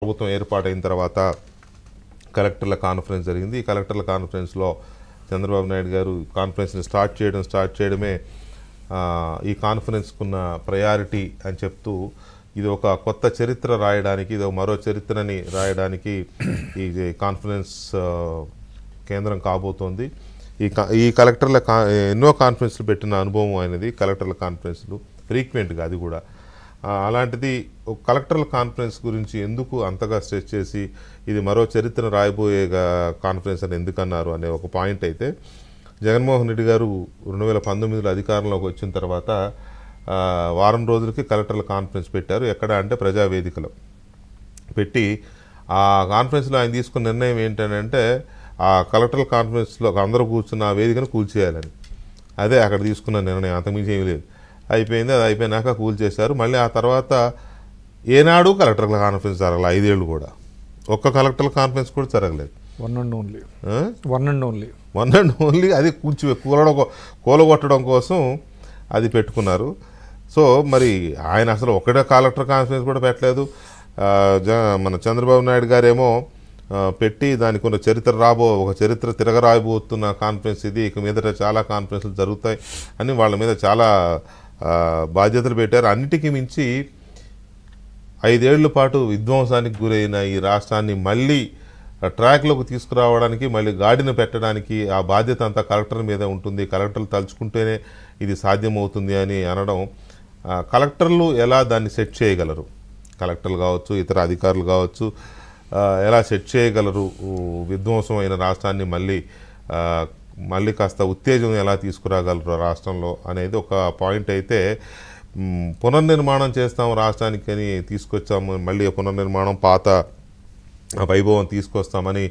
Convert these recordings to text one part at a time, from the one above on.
ప్రభుత్వం ఏర్పాటైన తర్వాత కలెక్టర్ల కాన్ఫరెన్స్ జరిగింది. ఈ కలెక్టర్ల కాన్ఫరెన్స్లో చంద్రబాబు నాయుడు గారు కాన్ఫరెన్స్ని స్టార్ట్ చేయడమే ఈ కాన్ఫరెన్స్కున్న ప్రయారిటీ అని చెప్తూ ఇది ఒక కొత్త చరిత్ర రాయడానికి, ఇది మరో చరిత్రని రాయడానికి ఈ కాన్ఫరెన్స్ కేంద్రం కాబోతోంది. ఈ కలెక్టర్ల ఎన్నో కాన్ఫరెన్స్లు పెట్టిన అనుభవం అనేది కలెక్టర్ల కాన్ఫరెన్స్లు ఫ్రీక్వెంట్గా, అది కూడా అలాంటిది కలెక్టర్ల కాన్ఫరెన్స్ గురించి ఎందుకు అంతగా స్ట్రెస్ చేసి ఇది మరో చరిత్ర రాయబోయే కాన్ఫరెన్స్ అని ఎందుకన్నారు అనే ఒక పాయింట్ అయితే, జగన్మోహన్ రెడ్డి గారు 2019లో అధికారంలోకి వచ్చిన తర్వాత వారం రోజులకి కలెక్టర్ల కాన్ఫరెన్స్ పెట్టారు. ఎక్కడ అంటే ప్రజావేదికలో పెట్టి ఆ కాన్ఫరెన్స్లో ఆయన తీసుకున్న నిర్ణయం ఏంటంటే ఆ కలెక్టర్ల కాన్ఫరెన్స్లో అందరూ కూర్చున్న ఆ వేదికను కూల్చేయాలని. అదే అక్కడ తీసుకున్న నిర్ణయం, అంతకుమించి ఏమీ లేదు. అయిపోయింది. అది అయిపోయినాక కూల్చేశారు. మళ్ళీ ఆ తర్వాత ఏనాడు కలెక్టర్ల కాన్ఫరెన్స్ జరగలేదు. 5 ఏళ్ళు కూడా ఒక్క కలెక్టర్ల కాన్ఫరెన్స్ కూడా జరగలేదు. వన్ అండ్ ఓన్లీ అది కూలగొట్టడం కోసం అది పెట్టుకున్నారు. సో మరి ఆయన అసలు ఒకటే కలెక్టర్ కాన్ఫరెన్స్ కూడా పెట్టలేదు. మన చంద్రబాబు నాయుడు గారేమో పెట్టి దానికి ఒక చరిత్ర తిరగరాబోతున్న కాన్ఫరెన్స్ ఇది, ఇక మీదట చాలా కాన్ఫరెన్స్లు జరుగుతాయి అని వాళ్ళ మీద చాలా బాధ్యతలు పెట్టారు. అన్నిటికీ మించి 5 ఏళ్ల పాటు విధ్వంసానికి గురైన ఈ రాష్ట్రాన్ని మళ్ళీ ట్రాక్లోకి తీసుకురావడానికి, మళ్ళీ గాడిన పెట్టడానికి ఆ బాధ్యత అంతా కలెక్టర్ మీద ఉంటుంది. కలెక్టర్లు తలుచుకుంటేనే ఇది సాధ్యమవుతుంది అని అనడం, కలెక్టర్లు ఎలా దాన్ని సెట్ చేయగలరు, కలెక్టర్లు కావచ్చు, ఇతర అధికారులు కావచ్చు, ఎలా సెట్ చేయగలరు విధ్వంసమైన రాష్ట్రాన్ని మళ్ళీ కాస్త ఉత్తేజం ఎలా తీసుకురాగలరు రాష్ట్రంలో అనేది ఒక పాయింట్ అయితే, పునర్నిర్మాణం చేస్తాము రాష్ట్రానికి అని తీసుకొచ్చాము, మళ్ళీ పునర్నిర్మాణం పాత వైభవం తీసుకొస్తామని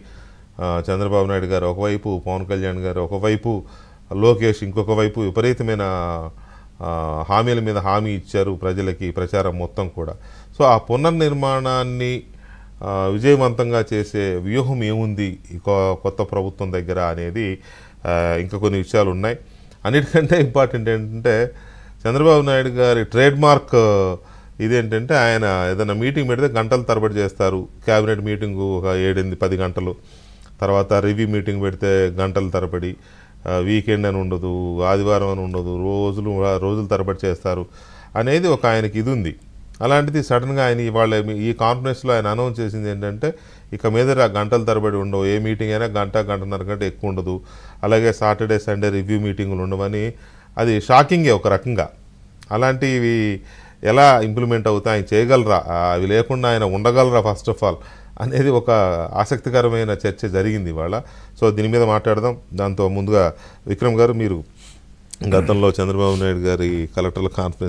చంద్రబాబు నాయుడు గారు ఒకవైపు, పవన్ కళ్యాణ్ గారు ఒకవైపు, లోకేష్ ఇంకొక వైపు విపరీతమైన హామీల మీద హామీ ఇచ్చారు ప్రజలకి, ప్రచారం మొత్తం కూడా. సో ఆ పునర్నిర్మాణాన్ని విజయవంతంగా చేసే వ్యూహం ఏముంది ఈ కొత్త ప్రభుత్వం దగ్గర అనేది ఇంకా కొన్ని విషయాలు ఉన్నాయి. అన్నిటికంటే ఇంపార్టెంట్ ఏంటంటే చంద్రబాబు నాయుడు గారి ట్రేడ్ మార్క్ ఇదేంటంటే, ఆయన ఏదైనా మీటింగ్ పెడితే గంటల తరబడి చేస్తారు. క్యాబినెట్ మీటింగు ఒక 7-10 గంటలు, తర్వాత రివ్యూ మీటింగ్ పెడితే గంటల తరబడి, వీకెండ్ అని ఉండదు, ఆదివారం అని ఉండదు, రోజుల తరబడి చేస్తారు అనేది ఒక ఆయనకి ఇది ఉంది. అలాంటిది సడన్గా ఆయన ఈ కాన్ఫరెన్స్లో ఆయన అనౌన్స్ చేసింది ఏంటంటే, ఇక మీద గంటల తరబడి ఉండవు, ఏ మీటింగ్ అయినా గంటన్నర కంటే ఎక్కువ ఉండదు, అలాగే సాటర్డే సండే రివ్యూ మీటింగులు ఉండవని. అది షాకింగే ఒక రకంగా. అలాంటివి ఎలా ఇంప్లిమెంట్ అవుతాయి, ఆయన చేయగలరా, అవి లేకుండా ఆయన ఉండగలరా ఫస్ట్ ఆఫ్ ఆల్ అనేది ఒక ఆసక్తికరమైన చర్చ జరిగింది ఇవాళ. సో దీని మీద మాట్లాడదాం. దాంతో ముందుగా విక్రమ్ గారు, మీరు గతంలో చంద్రబాబు నాయుడు గారి కలెక్టర్ల కాన్ఫరెన్స్